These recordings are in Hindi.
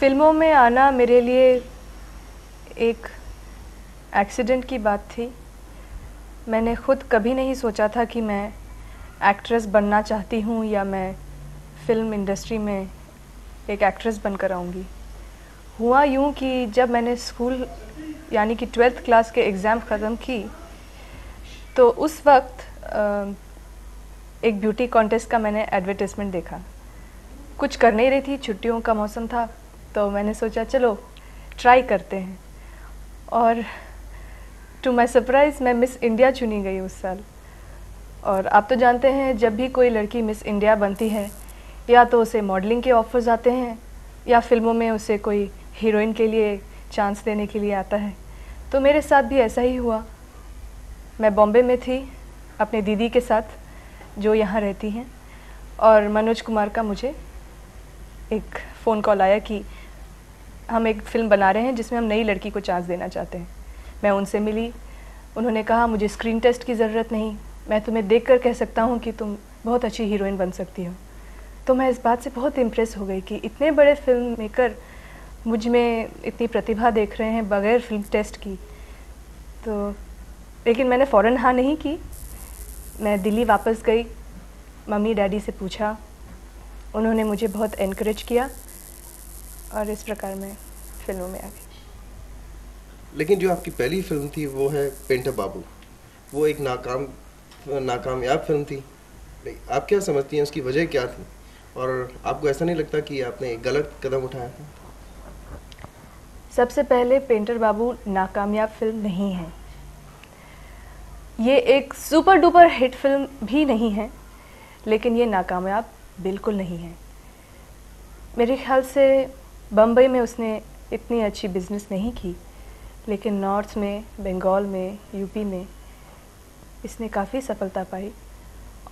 फिल्मों में आना मेरे लिए एक एक्सीडेंट की बात थी। मैंने खुद कभी नहीं सोचा था कि मैं एक्ट्रेस बनना चाहती हूँ या मैं फ़िल्म इंडस्ट्री में एक एक्ट्रेस बनकर आऊँगी। हुआ यूँ कि जब मैंने स्कूल यानी कि 12th क्लास के एग्ज़ाम ख़त्म की तो उस वक्त एक ब्यूटी कॉन्टेस्ट का मैंने एडवर्टाइजमेंट देखा। कुछ कर नहीं रही थी, छुट्टियों का मौसम था, तो मैंने सोचा चलो ट्राई करते हैं। और टू माय सरप्राइज़ मैं मिस इंडिया चुनी गई उस साल। और आप तो जानते हैं जब भी कोई लड़की मिस इंडिया बनती है या तो उसे मॉडलिंग के ऑफ़र्स आते हैं या फिल्मों में उसे कोई हीरोइन के लिए चांस देने के लिए आता है। तो मेरे साथ भी ऐसा ही हुआ। मैं बॉम्बे में थी अपने दीदी के साथ जो यहाँ रहती हैं, और मनोज कुमार का मुझे एक फ़ोन कॉल आया कि हम एक फ़िल्म बना रहे हैं जिसमें हम नई लड़की को चांस देना चाहते हैं। मैं उनसे मिली, उन्होंने कहा मुझे स्क्रीन टेस्ट की ज़रूरत नहीं, मैं तुम्हें देखकर कह सकता हूँ कि तुम बहुत अच्छी हीरोइन बन सकती हो। तो मैं इस बात से बहुत इम्प्रेस हो गई कि इतने बड़े फिल्म मेकर मुझ में इतनी प्रतिभा देख रहे हैं बगैर फिल्म टेस्ट की। तो लेकिन मैंने फ़ौरन हाँ नहीं की। मैं दिल्ली वापस गई, मम्मी डैडी से पूछा, उन्होंने मुझे बहुत एनकरेज किया और इस प्रकार मैं फिल्मों में आ गई। लेकिन जो आपकी पहली फिल्म थी वो है पेंटर बाबू। वो एक नाकामयाब फिल्म थी। आप क्या समझती हैं, उसकी वजह क्या थी? और आपको ऐसा नहीं लगता कि आपने एक गलत कदम उठाया था? सबसे पहले पेंटर बाबू नाकामयाब फिल्म नहीं है। ये एक सुपर डुपर हिट फिल्म भी नहीं है, लेकिन ये नाकामयाब बिल्कुल नहीं है। मेरे ख्याल से बम्बई में उसने इतनी अच्छी बिजनेस नहीं की, लेकिन नॉर्थ में, बंगाल में, यूपी में इसने काफ़ी सफलता पाई।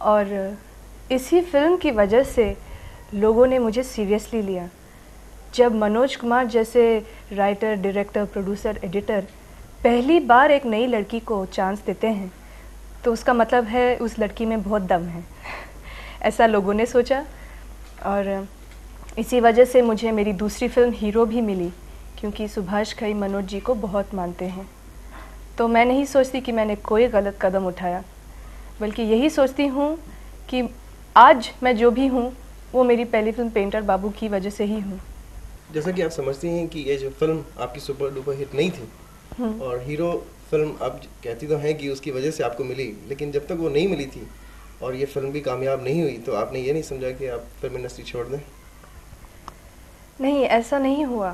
और इसी फिल्म की वजह से लोगों ने मुझे सीरियसली लिया। जब मनोज कुमार जैसे राइटर, डायरेक्टर, प्रोड्यूसर, एडिटर पहली बार एक नई लड़की को चांस देते हैं तो उसका मतलब है उस लड़की में बहुत दम है। ऐसा लोगों ने सोचा, और इसी वजह से मुझे मेरी दूसरी फिल्म हीरो भी मिली, क्योंकि सुभाष घई मनोज जी को बहुत मानते हैं। तो मैं नहीं सोचती कि मैंने कोई गलत कदम उठाया, बल्कि यही सोचती हूँ कि आज मैं जो भी हूँ वो मेरी पहली फिल्म पेंटर बाबू की वजह से ही हूँ। जैसा कि आप समझती हैं कि ये जो फिल्म आपकी सुपर डुपर हिट नहीं थी, और हीरो फिल्म आप कहती तो हैं कि उसकी वजह से आपको मिली, लेकिन जब तक वो नहीं मिली थी और ये फिल्म भी कामयाब नहीं हुई तो आपने ये नहीं समझा कि आप फिल्म इंडस्ट्री छोड़ दें? नहीं, ऐसा नहीं हुआ।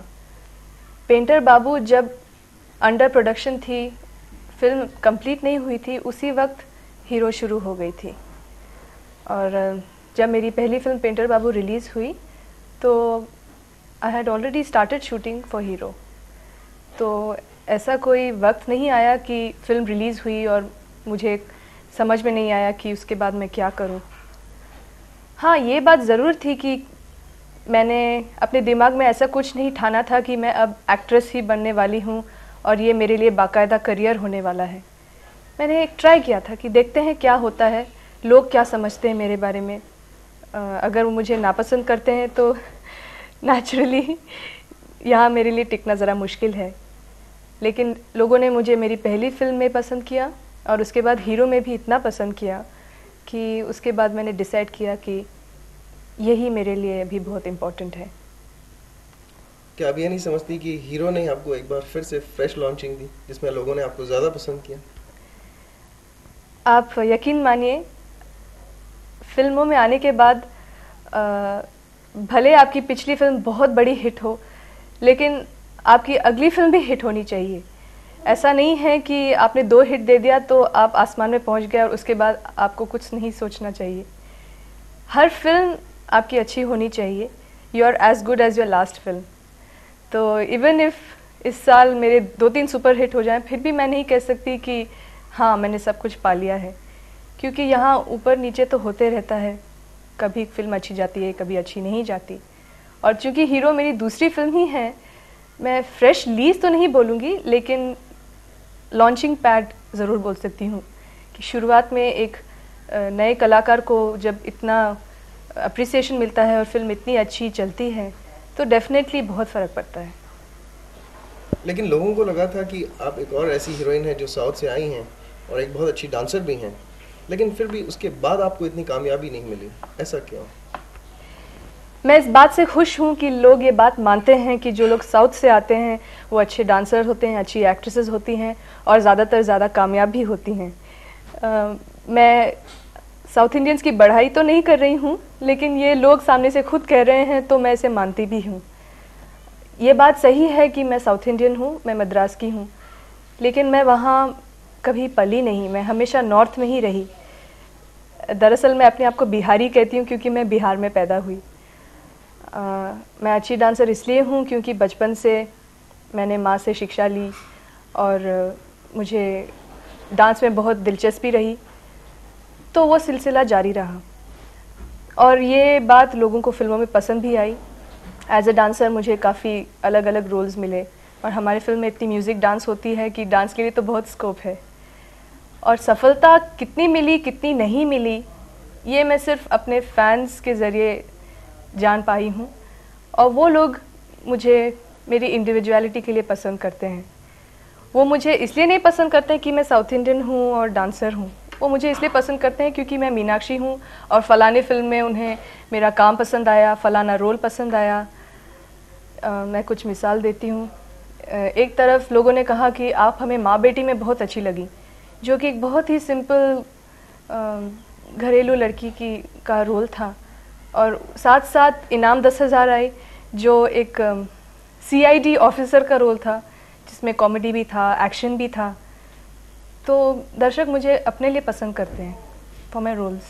पेंटर बाबू जब अंडर प्रोडक्शन थी, फिल्म कंप्लीट नहीं हुई थी, उसी वक्त हीरो शुरू हो गई थी। और जब मेरी पहली फिल्म पेंटर बाबू रिलीज़ हुई तो I had already started shooting for hero. तो ऐसा कोई वक्त नहीं आया कि फ़िल्म रिलीज़ हुई और मुझे समझ में नहीं आया कि उसके बाद मैं क्या करूं। हाँ, ये बात ज़रूर थी कि मैंने अपने दिमाग में ऐसा कुछ नहीं ठाना था कि मैं अब एक्ट्रेस ही बनने वाली हूँ और ये मेरे लिए बाकायदा करियर होने वाला है। मैंने एक ट्राई किया था कि देखते हैं क्या होता है, लोग क्या समझते हैं मेरे बारे में। अगर वो मुझे नापसंद करते हैं तो नेचुरली यहाँ मेरे लिए टिकना ज़रा मुश्किल है। लेकिन लोगों ने मुझे मेरी पहली फिल्म में पसंद किया और उसके बाद हीरो में भी इतना पसंद किया कि उसके बाद मैंने डिसाइड किया कि यही मेरे लिए अभी बहुत इम्पोर्टेंट है। क्या आप ये नहीं समझती कि हीरो ने आपको एक बार फिर से फ्रेश लॉन्चिंग दी जिसमें लोगों ने आपको ज़्यादा पसंद किया? आप यकीन मानिए, फिल्मों में आने के बाद भले आपकी पिछली फिल्म बहुत बड़ी हिट हो, लेकिन आपकी अगली फिल्म भी हिट होनी चाहिए। ऐसा नहीं है कि आपने 2 हिट दे दिया तो आप आसमान में पहुंच गए और उसके बाद आपको कुछ नहीं सोचना चाहिए। हर फिल्म आपकी अच्छी होनी चाहिए। You are as good as your last film. तो इवन इफ़ इस साल मेरे 2-3 सुपर हिट हो जाएं, फिर भी मैं नहीं कह सकती कि हाँ मैंने सब कुछ पा लिया है, क्योंकि यहाँ ऊपर नीचे तो होते रहता है। कभी फिल्म अच्छी जाती है, कभी अच्छी नहीं जाती। और चूँकि हीरो मेरी दूसरी फिल्म ही है, मैं फ्रेश लीज तो नहीं बोलूँगी, लेकिन लॉन्चिंग पैड ज़रूर बोल सकती हूँ कि शुरुआत में एक नए कलाकार को जब इतना अप्रिसिएशन मिलता है और फिल्म इतनी अच्छी चलती है तो डेफिनेटली बहुत फ़र्क पड़ता है। लेकिन लोगों को लगा था कि आप एक और ऐसी हीरोइन हैं जो साउथ से आई हैं और एक बहुत अच्छी डांसर भी हैं, लेकिन फिर भी उसके बाद आपको इतनी कामयाबी नहीं मिली, ऐसा क्यों? मैं इस बात से खुश हूँ कि लोग ये बात मानते हैं कि जो लोग साउथ से आते हैं वो अच्छे डांसर होते हैं, अच्छी एक्ट्रेसेस होती हैं और ज़्यादातर ज़्यादा कामयाब भी होती हैं। मैं साउथ इंडियंस की बढ़ाई तो नहीं कर रही हूँ, लेकिन ये लोग सामने से खुद कह रहे हैं तो मैं इसे मानती भी हूँ। ये बात सही है कि मैं साउथ इंडियन हूँ, मैं मद्रास की हूँ, लेकिन मैं वहाँ कभी पली नहीं, मैं हमेशा नॉर्थ में ही रही। दरअसल मैं अपने आप को बिहारी कहती हूँ क्योंकि मैं बिहार में पैदा हुई। मैं अच्छी डांसर इसलिए हूँ क्योंकि बचपन से मैंने माँ से शिक्षा ली और मुझे डांस में बहुत दिलचस्पी रही, तो वो सिलसिला जारी रहा और ये बात लोगों को फ़िल्मों में पसंद भी आई। एज अ डांसर मुझे काफ़ी अलग अलग रोल्स मिले और हमारी फिल्म में इतनी म्यूज़िक डांस होती है कि डांस के लिए तो बहुत स्कोप है। और सफलता कितनी मिली कितनी नहीं मिली ये मैं सिर्फ अपने फैंस के ज़रिए जान पाई हूँ और वो लोग मुझे मेरी इंडिविजुअलिटी के लिए पसंद करते हैं। वो मुझे इसलिए नहीं पसंद करते हैं कि मैं साउथ इंडियन हूँ और डांसर हूँ, वो मुझे इसलिए पसंद करते हैं क्योंकि मैं मीनाक्षी हूँ और फ़लाने फ़िल्म में उन्हें मेरा काम पसंद आया, फ़लाना रोल पसंद आया। मैं कुछ मिसाल देती हूँ। एक तरफ लोगों ने कहा कि आप हमें माँ बेटी में बहुत अच्छी लगी, जो कि एक बहुत ही सिंपल घरेलू लड़की का रोल था, और साथ साथ इनाम 10,000 आए जो एक CID ऑफिसर का रोल था जिसमें कॉमेडी भी था, एक्शन भी था। तो दर्शक मुझे अपने लिए पसंद करते हैं फॉर माई रोल्स,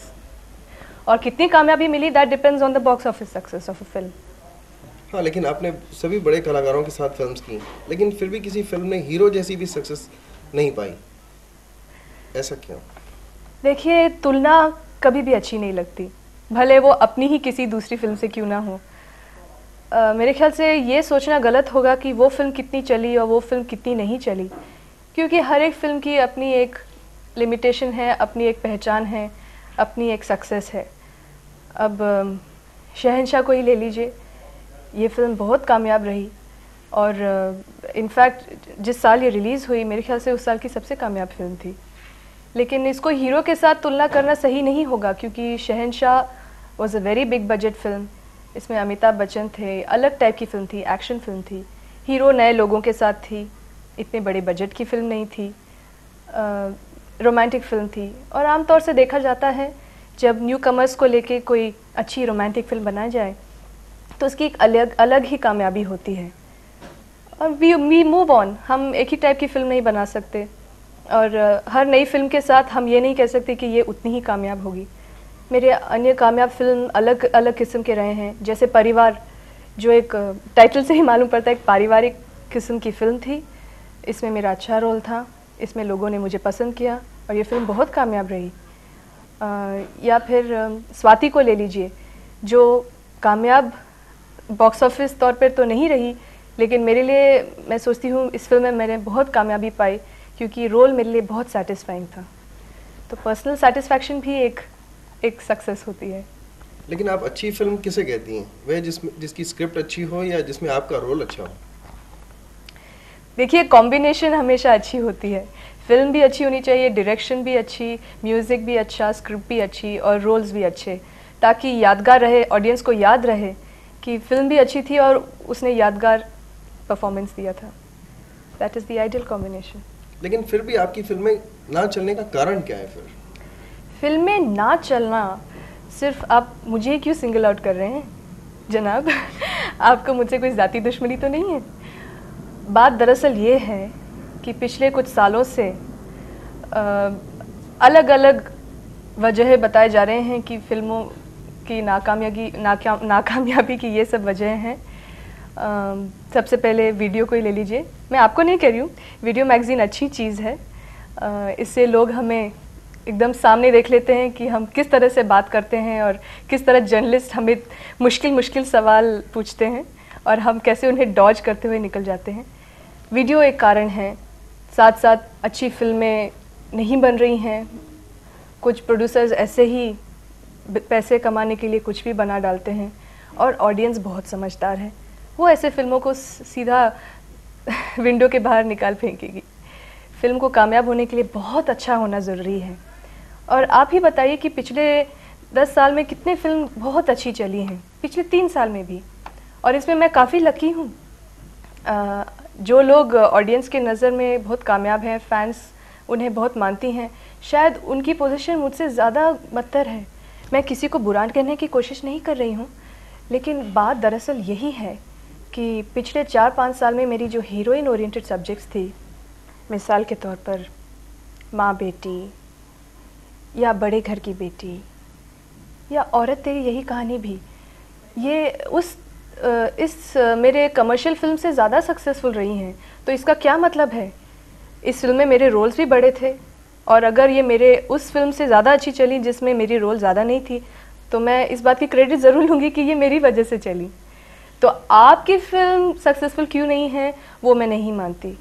और कितनी कामयाबी मिली that depends on the box office success of a film. हाँ, लेकिन आपने सभी बड़े कलाकारों के साथ फिल्म्स की, लेकिन फिर भी किसी फिल्म ने हीरो जैसी भी सक्सेस नहीं पाई, ऐसा क्यों? देखिए, तुलना कभी भी अच्छी नहीं लगती, भले वो अपनी ही किसी दूसरी फिल्म से क्यों ना हो। मेरे ख्याल से ये सोचना गलत होगा कि वो फिल्म कितनी चली और वो फिल्म कितनी नहीं चली, क्योंकि हर एक फिल्म की अपनी एक लिमिटेशन है, अपनी एक पहचान है, अपनी एक सक्सेस है। अब शहंशाह को ही ले लीजिए, ये फिल्म बहुत कामयाब रही और इनफैक्ट जिस साल ये रिलीज़ हुई मेरे ख्याल से उस साल की सबसे कामयाब फिल्म थी। लेकिन इसको हीरो के साथ तुलना करना सही नहीं होगा, क्योंकि शहंशाह was a very big budget film. इसमें अमिताभ बच्चन थे, अलग टाइप की फिल्म थी, एक्शन फिल्म थी, हीरो नए लोगों के साथ थी, इतने बड़े बजट की फिल्म नहीं थी, रोमांटिक फिल्म थी। और आमतौर से देखा जाता है जब न्यू कमर्स को लेके कोई अच्छी रोमांटिक फिल्म बनाई जाए तो उसकी एक अलग ही कामयाबी होती है और वी मूव ऑन। हम एक ही टाइप की फिल्म नहीं बना सकते और हर नई फिल्म के साथ हम ये नहीं कह सकते कि ये उतनी ही कामयाब होगी। मेरे अन्य कामयाब फिल्म अलग अलग किस्म के रहे हैं, जैसे परिवार, जो एक टाइटल से ही मालूम पड़ता है एक पारिवारिक किस्म की फ़िल्म थी। इसमें मेरा अच्छा रोल था, इसमें लोगों ने मुझे पसंद किया और ये फिल्म बहुत कामयाब रही। या फिर स्वाति को ले लीजिए, जो कामयाब बॉक्स ऑफिस तौर पर तो नहीं रही, लेकिन मेरे लिए मैं सोचती हूँ इस फिल्म में मैंने बहुत कामयाबी पाई क्योंकि रोल मेरे लिए बहुत सेटिस्फाइंग था। तो पर्सनल सेटिस्फैक्शन भी एक सक्सेस होती है। लेकिन आप अच्छी फिल्म किसे कहती हैं? वह जिसकी स्क्रिप्ट अच्छी हो या जिसमें आपका रोल अच्छा हो? देखिए, कॉम्बिनेशन हमेशा अच्छी होती है। फिल्म भी अच्छी होनी चाहिए, डायरेक्शन भी अच्छी, म्यूज़िक भी अच्छा, स्क्रिप्ट भी अच्छी और रोल्स भी अच्छे, ताकि यादगार रहे, ऑडियंस को याद रहे कि फिल्म भी अच्छी थी और उसने यादगार परफॉर्मेंस दिया था। That is the ideal combination. लेकिन फिर भी आपकी फिल्में ना चलने का कारण क्या है? फिर फिल्में ना चलना, सिर्फ आप मुझे क्यों सिंगल आउट कर रहे हैं जनाब? आपको मुझसे कोई ज़ाती दुश्मनी तो नहीं है? बात दरअसल ये है कि पिछले कुछ सालों से अलग अलग वजह बताए जा रहे हैं कि फिल्मों की नाकामयाबी की ये सब वजह हैं। सबसे पहले वीडियो को ही ले लीजिए। मैं आपको नहीं कह रही हूँ, वीडियो मैगज़ीन अच्छी चीज़ है, इससे लोग हमें एकदम सामने देख लेते हैं कि हम किस तरह से बात करते हैं और किस तरह जर्नलिस्ट हमें मुश्किल सवाल पूछते हैं और हम कैसे उन्हें डॉज करते हुए निकल जाते हैं। वीडियो एक कारण है, साथ साथ अच्छी फिल्में नहीं बन रही हैं। कुछ प्रोड्यूसर्स ऐसे ही पैसे कमाने के लिए कुछ भी बना डालते हैं और ऑडियंस बहुत समझदार है, वो ऐसे फिल्मों को सीधा विंडो के बाहर निकाल फेंकेगी। फिल्म को कामयाब होने के लिए बहुत अच्छा होना ज़रूरी है। और आप ही बताइए कि पिछले 10 साल में कितने फिल्म बहुत अच्छी चली हैं, पिछले 3 साल में भी। और इसमें मैं काफ़ी लकी हूँ। जो लोग ऑडियंस के नज़र में बहुत कामयाब हैं, फैंस उन्हें बहुत मानती हैं, शायद उनकी पोजीशन मुझसे ज़्यादा बदतर है। मैं किसी को बुरा कहने की कोशिश नहीं कर रही हूँ, लेकिन बात दरअसल यही है कि पिछले 4-5 साल में मेरी जो हीरोइन ओरिएंटेड सब्जेक्ट्स थी, मिसाल के तौर पर माँ बेटी या बड़े घर की बेटी या औरत तेरी यही कहानी भी, ये इस मेरे कमर्शियल फिल्म से ज़्यादा सक्सेसफुल रही हैं। तो इसका क्या मतलब है? इस फिल्म में मेरे रोल्स भी बड़े थे, और अगर ये मेरे उस फिल्म से ज़्यादा अच्छी चली जिसमें मेरी रोल ज़्यादा नहीं थी, तो मैं इस बात की क्रेडिट ज़रूर लूँगी कि ये मेरी वजह से चली। तो आपकी फ़िल्म सक्सेसफुल क्यों नहीं है वो मैं नहीं मानती।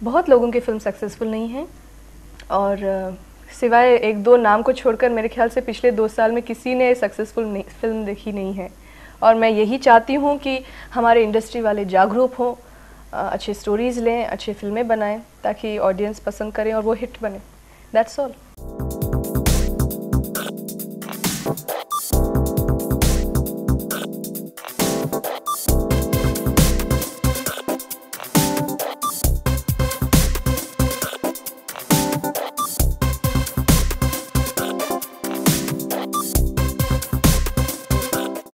बहुत लोगों की फ़िल्म सक्सेसफुल नहीं है, और सिवाय 1-2 नाम को छोड़कर मेरे ख्याल से पिछले 2 साल में किसी ने सक्सेसफुल फिल्म देखी नहीं है। और मैं यही चाहती हूँ कि हमारे इंडस्ट्री वाले जागरूक हों, अच्छे स्टोरीज़ लें, अच्छी फिल्में बनाएं, ताकि ऑडियंस पसंद करें और वो हिट बने। That's all.